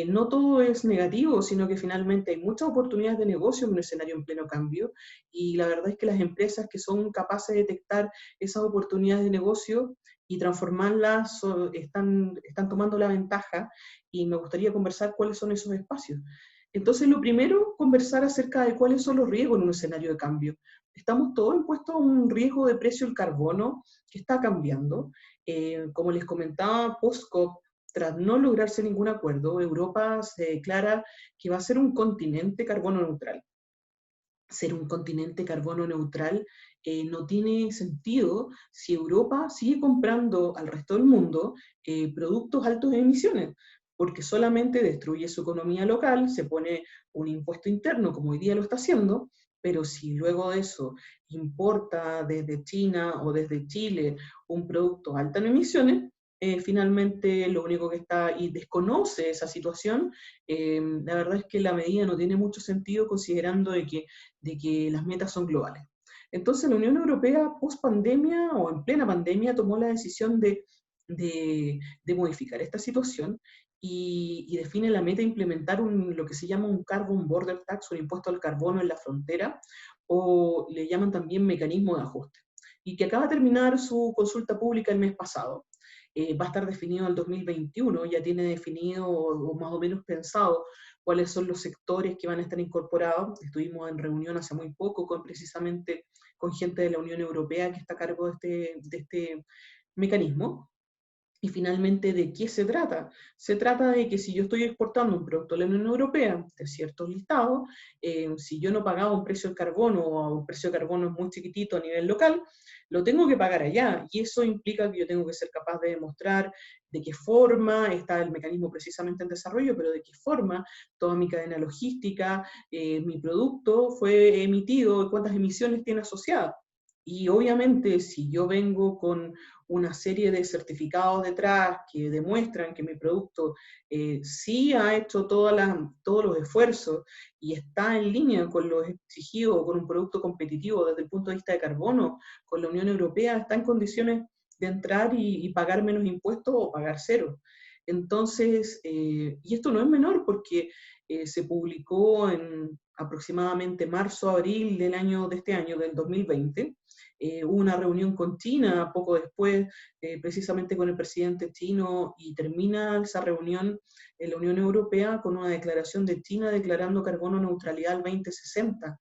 no todo es negativo, sino que finalmente hay muchas oportunidades de negocio en un escenario en pleno cambio, y la verdad es que las empresas que son capaces de detectar esas oportunidades de negocio y transformarlas están tomando la ventaja, y me gustaría conversar cuáles son esos espacios. Entonces, lo primero, conversar acerca de cuáles son los riesgos en un escenario de cambio. Estamos todos impuestos a un riesgo de precio del carbono que está cambiando. Como les comentaba, post-COP, tras no lograrse ningún acuerdo, Europa se declara que va a ser un continente carbono neutral. Ser un continente carbono neutral no tiene sentido si Europa sigue comprando al resto del mundo productos altos en emisiones, porque solamente destruye su economía local, se pone un impuesto interno, como hoy día lo está haciendo, pero si luego de eso importa desde China o desde Chile un producto alto en emisiones, finalmente lo único que está, y desconoce esa situación, la verdad es que la medida no tiene mucho sentido considerando de que las metas son globales. Entonces la Unión Europea post pandemia o en plena pandemia tomó la decisión de modificar esta situación y define la meta de implementar lo que se llama un Carbon Border Tax, un impuesto al carbono en la frontera, o le llaman también mecanismo de ajuste, y que acaba de terminar su consulta pública el mes pasado. Va a estar definido en el 2021, ya tiene definido o más o menos pensado cuáles son los sectores que van a estar incorporados. Estuvimos en reunión hace muy poco precisamente con gente de la Unión Europea que está a cargo de este mecanismo. Y finalmente, ¿de qué se trata? Se trata de que si yo estoy exportando un producto a la Unión Europea de ciertos listados, si yo no pagaba un precio del carbono o un precio de carbono es muy chiquitito a nivel local, lo tengo que pagar allá, y eso implica que yo tengo que ser capaz de demostrar de qué forma está el mecanismo precisamente en desarrollo, pero de qué forma toda mi cadena logística, mi producto fue emitido y cuántas emisiones tiene asociadas. Y obviamente si yo vengo con una serie de certificados detrás que demuestran que mi producto sí ha hecho todos los esfuerzos y está en línea con lo exigido, con un producto competitivo desde el punto de vista de carbono, con la Unión Europea, está en condiciones de entrar y pagar menos impuestos o pagar cero. Entonces, y esto no es menor porque se publicó en aproximadamente marzo-abril de este año, del 2020, hubo una reunión con China poco después, precisamente con el presidente chino, y termina esa reunión en la Unión Europea con una declaración de China declarando carbono neutralidad al 2060.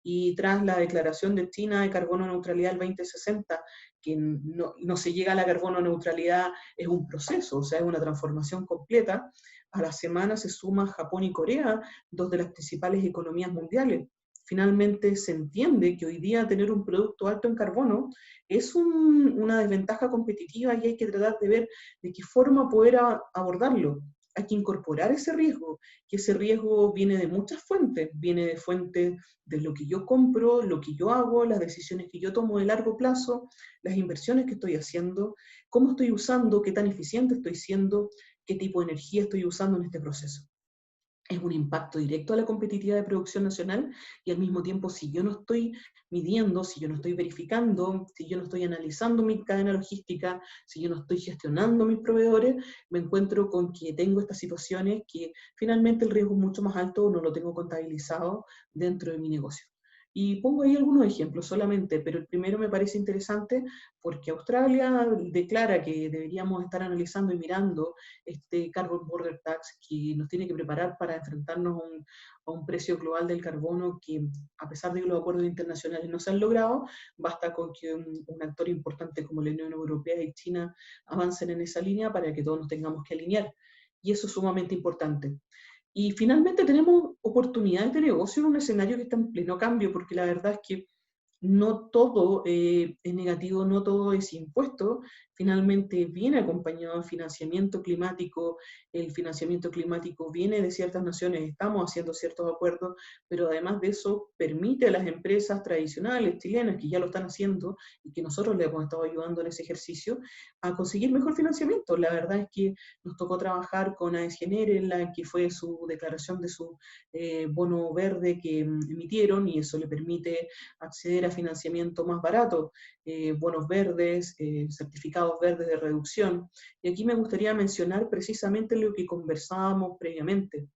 Y tras la declaración de China de carbono neutralidad al 2060, que no se llega a la carbono neutralidad, es un proceso, o sea, es una transformación completa. A la semana se suman Japón y Corea, dos de las principales economías mundiales. Finalmente se entiende que hoy día tener un producto alto en carbono es una desventaja competitiva y hay que tratar de ver de qué forma poder abordarlo. Hay que incorporar ese riesgo, que ese riesgo viene de muchas fuentes, viene de fuentes de lo que yo compro, lo que yo hago, las decisiones que yo tomo de largo plazo, las inversiones que estoy haciendo, cómo estoy usando, qué tan eficiente estoy siendo, qué tipo de energía estoy usando en este proceso. Es un impacto directo a la competitividad de producción nacional y al mismo tiempo si yo no estoy midiendo, si yo no estoy verificando, si yo no estoy analizando mi cadena logística, si yo no estoy gestionando mis proveedores, me encuentro con que tengo estas situaciones que finalmente el riesgo es mucho más alto, no lo tengo contabilizado dentro de mi negocio. Y pongo ahí algunos ejemplos solamente, pero el primero me parece interesante porque Australia declara que deberíamos estar analizando y mirando este Carbon Border Tax que nos tiene que preparar para enfrentarnos a un precio global del carbono que, a pesar de que los acuerdos internacionales no se han logrado, basta con que un actor importante como la Unión Europea y China avancen en esa línea para que todos nos tengamos que alinear. Y eso es sumamente importante. Y finalmente tenemos oportunidades de negocio en un escenario que está en pleno cambio, porque la verdad es que no todo es negativo, no todo es impuesto, finalmente viene acompañado de financiamiento climático, el financiamiento climático viene de ciertas naciones, estamos haciendo ciertos acuerdos, pero además de eso permite a las empresas tradicionales chilenas que ya lo están haciendo y que nosotros les hemos estado ayudando en ese ejercicio a conseguir mejor financiamiento. La verdad es que nos tocó trabajar con AES Genere, en la que fue su declaración de su bono verde que emitieron y eso le permite acceder a financiamiento más barato, bonos verdes, certificados verdes de reducción. Y aquí me gustaría mencionar precisamente lo que conversábamos previamente,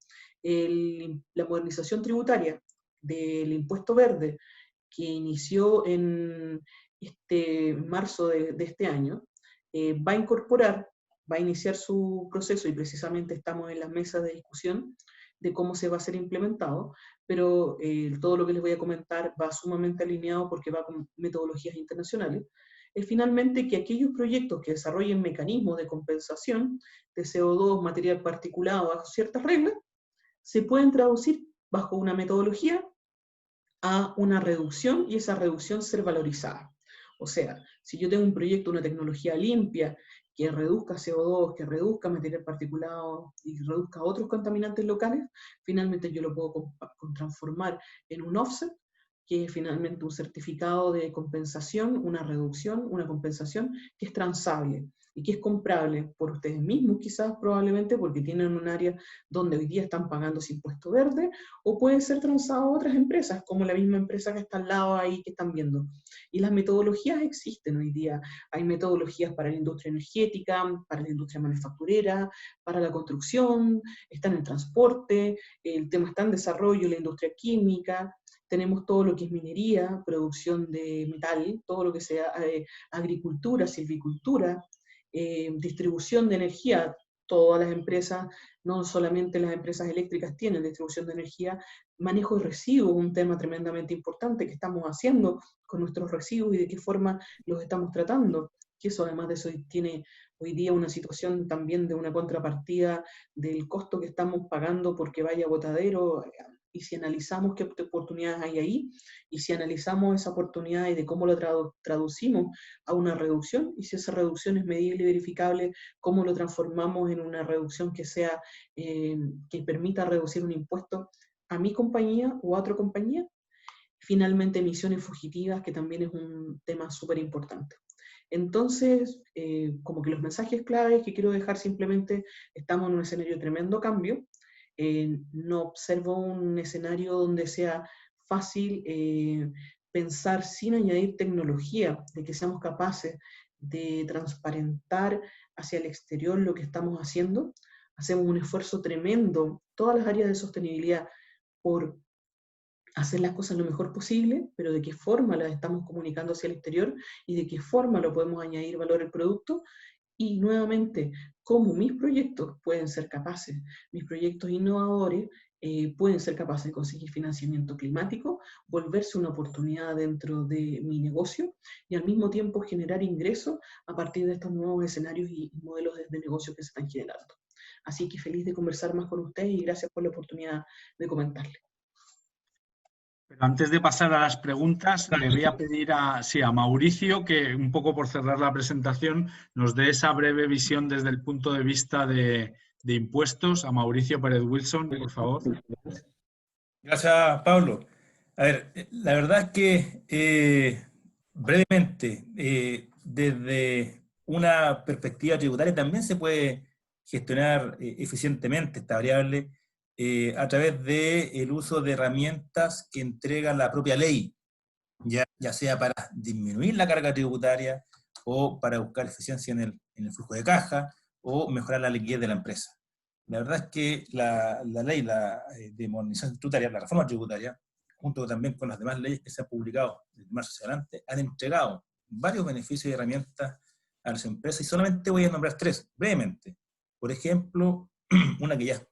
la modernización tributaria del impuesto verde que inició en marzo de este año, va a incorporar, va a iniciar su proceso y precisamente estamos en las mesas de discusión de cómo se va a ser implementado, pero todo lo que les voy a comentar va sumamente alineado porque va con metodologías internacionales, es finalmente que aquellos proyectos que desarrollen mecanismos de compensación de CO2, material particulado bajo ciertas reglas, se pueden traducir bajo una metodología a una reducción y esa reducción ser valorizada. O sea, si yo tengo un proyecto, una tecnología limpia, que reduzca CO2, que reduzca material particulado y reduzca otros contaminantes locales, finalmente yo lo puedo transformar en un offset, que es finalmente un certificado de compensación, una reducción, una compensación que es transable y que es comprable por ustedes mismos, quizás probablemente porque tienen un área donde hoy día están pagando ese impuesto verde, o puede ser transado a otras empresas, como la misma empresa que está al lado ahí que están viendo. Y las metodologías existen hoy día. Hay metodologías para la industria energética, para la industria manufacturera, para la construcción, está en el transporte, el tema está en desarrollo, la industria química. Tenemos todo lo que es minería, producción de metal, todo lo que sea agricultura, silvicultura, distribución de energía. Todas las empresas, no solamente las empresas eléctricas tienen distribución de energía, manejo de residuos, un tema tremendamente importante que estamos haciendo con nuestros residuos y de qué forma los estamos tratando. Que eso además de eso tiene hoy día una situación también de una contrapartida del costo que estamos pagando porque vaya botadero. Y si analizamos qué oportunidades hay ahí, y si analizamos esa oportunidad y de cómo lo traducimos a una reducción, y si esa reducción es medible y verificable, cómo lo transformamos en una reducción que sea, que permita reducir un impuesto a mi compañía o a otra compañía, Finalmente, emisiones fugitivas, que también es un tema súper importante. Entonces, como que los mensajes claves que quiero dejar simplemente, estamos en un escenario de tremendo cambio. No observo un escenario donde sea fácil pensar sin añadir tecnología, de que seamos capaces de transparentar hacia el exterior lo que estamos haciendo. Hacemos un esfuerzo tremendo, todas las áreas de sostenibilidad, por hacer las cosas lo mejor posible, pero de qué forma las estamos comunicando hacia el exterior y de qué forma lo podemos añadir valor al producto. Y nuevamente, cómo mis proyectos pueden ser capaces, mis proyectos innovadores pueden ser capaces de conseguir financiamiento climático, volverse una oportunidad dentro de mi negocio y al mismo tiempo generar ingresos a partir de estos nuevos escenarios y modelos de negocio que se están generando. Así que feliz de conversar más con ustedes y gracias por la oportunidad de comentarles. Pero antes de pasar a las preguntas, le voy a pedir a Mauricio que, un poco por cerrar la presentación, nos dé esa breve visión desde el punto de vista de impuestos. A Mauricio Pérez Wilson, por favor. Gracias, Pablo. A ver, la verdad es que, brevemente, desde una perspectiva tributaria también se puede gestionar eficientemente esta variable a través del uso de herramientas que entrega la propia ley, ya sea para disminuir la carga tributaria o para buscar eficiencia en el flujo de caja o mejorar la liquidez de la empresa. La verdad es que la ley de modernización tributaria, la reforma tributaria, junto también con las demás leyes que se han publicado desde marzo hacia adelante, han entregado varios beneficios y herramientas a las empresas, y solamente voy a nombrar tres, brevemente. Por ejemplo, una que ya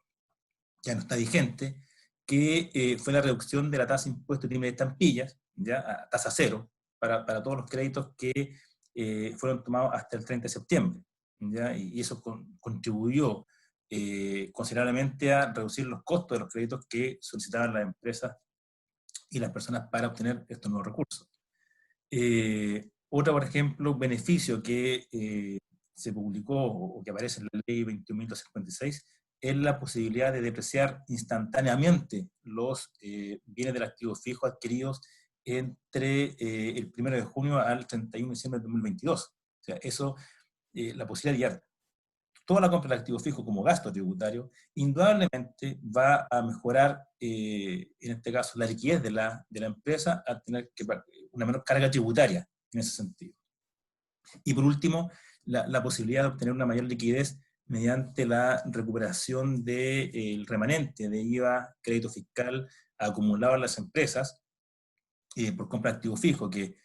no está vigente, que fue la reducción de la tasa de impuesto de estampillas, ya a tasa cero, para todos los créditos que fueron tomados hasta el 30 de septiembre. ¿Ya? Y eso contribuyó considerablemente a reducir los costos de los créditos que solicitaban las empresas y las personas para obtener estos nuevos recursos. Otra, por ejemplo, beneficio que se publicó o que aparece en la ley 21.256 es la posibilidad de depreciar instantáneamente los bienes del activo fijo adquiridos entre el 1 de junio al 31 de diciembre de 2022. O sea, eso, la posibilidad de toda la compra del activo fijo como gasto tributario, indudablemente va a mejorar, en este caso, la liquidez de la empresa al tener una menor carga tributaria en ese sentido. Y por último, la posibilidad de obtener una mayor liquidez mediante la recuperación del remanente de IVA, crédito fiscal acumulado en las empresas por compra de activo fijo, que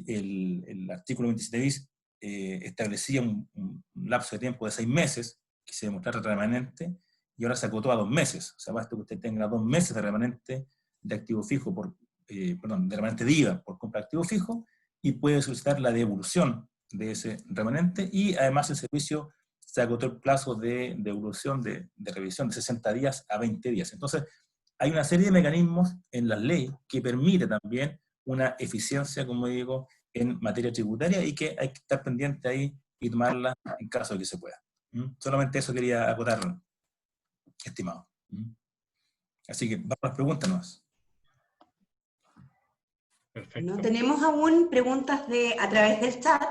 el artículo 27 bis establecía un lapso de tiempo de 6 meses que se demostrara remanente, y ahora se acotó a 2 meses. O sea, basta que usted tenga 2 meses de remanente de activo fijo, de remanente de IVA por compra de activo fijo, y puede solicitar la devolución de ese remanente, y además el servicio se acotó el plazo de devolución, de revisión de 60 días a 20 días. Entonces, hay una serie de mecanismos en la ley que permite también una eficiencia, como digo, en materia tributaria, y que hay que estar pendiente ahí y tomarla en caso de que se pueda. Solamente eso quería acotar, estimado. Así que vamos a las preguntas nomás. Perfecto. No tenemos aún preguntas a través del chat,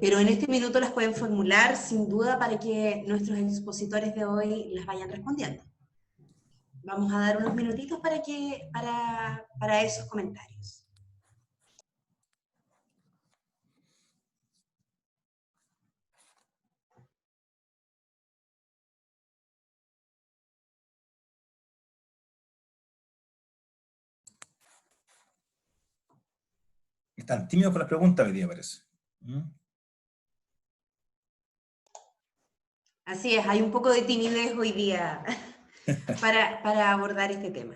pero en este minuto las pueden formular sin duda para que nuestros expositores de hoy las vayan respondiendo. Vamos a dar unos minutitos para esos comentarios. Están tímidos con las preguntas hoy día, parece. Así es, hay un poco de timidez hoy día para abordar este tema.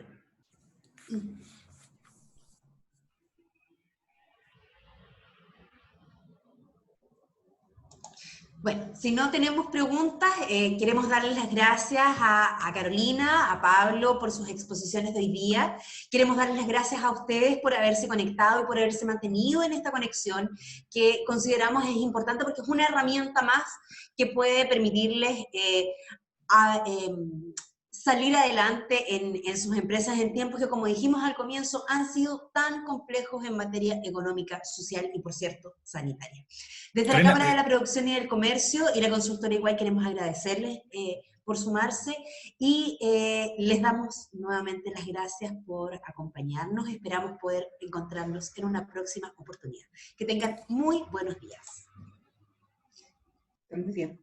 Bueno, si no tenemos preguntas, queremos darles las gracias a Carolina, a Pablo por sus exposiciones de hoy día. Queremos darles las gracias a ustedes por haberse conectado y por haberse mantenido en esta conexión, que consideramos es importante porque es una herramienta más que puede permitirles salir adelante en sus empresas en tiempos que, como dijimos al comienzo, han sido tan complejos en materia económica, social y, por cierto, sanitaria. Desde la Carolina, Cámara de la Producción y del Comercio y la consultora igual queremos agradecerles por sumarse y les damos nuevamente las gracias por acompañarnos. Esperamos poder encontrarnos en una próxima oportunidad. Que tengan muy buenos días. Muy bien.